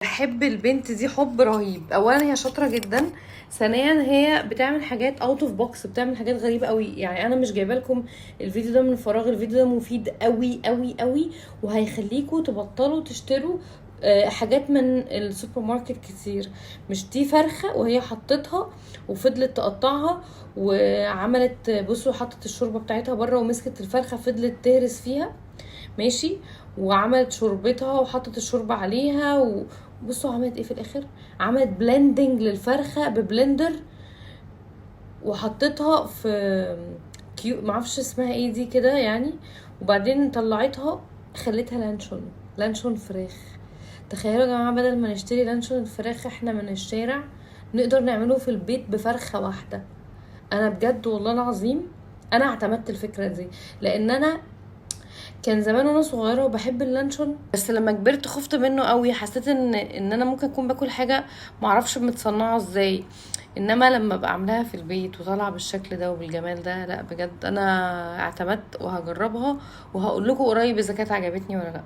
بحب البنت دي حب رهيب. اولا هي شاطره جدا، ثانيا هي بتعمل حاجات اوت اوف بوكس، بتعمل حاجات غريبه قوي. يعني انا مش جايبه لكم الفيديو ده من فراغ، الفيديو ده مفيد قوي قوي قوي، وهيخليكم تبطلوا تشتروا حاجات من السوبر ماركت كتير. مش دي فرخه وهي حطتها وفضلت تقطعها وعملت، بصوا حطت الشوربه بتاعتها بره ومسكت الفرخه فضلت تهرس فيها، ماشي، وعملت شوربتها وحطت الشوربه عليها وبصوا عملت ايه في الاخر. عملت بلندنج للفرخه ببلندر وحطتها في معرفش اسمها ايه دي كده يعني، وبعدين طلعتها خلتها لانشون، لانشون فراخ. تخيلوا يا جماعه، بدل ما نشتري لانشون الفراخ احنا من الشارع، نقدر نعمله في البيت بفرخه واحده. انا بجد والله العظيم انا اعتمدت الفكره دي، لان انا كان زمان وانا صغيره وبحب اللانشون، بس لما كبرت خفت منه قوي. حسيت ان انا ممكن اكون باكل حاجه معرفش متصنعه ازاي. انما لما ابقى عاملاها في البيت وطالعه بالشكل ده وبالجمال ده، لا بجد انا اعتمدت وهجربها، وهقول لكم قريب اذا كانت عجبتني ولا لا.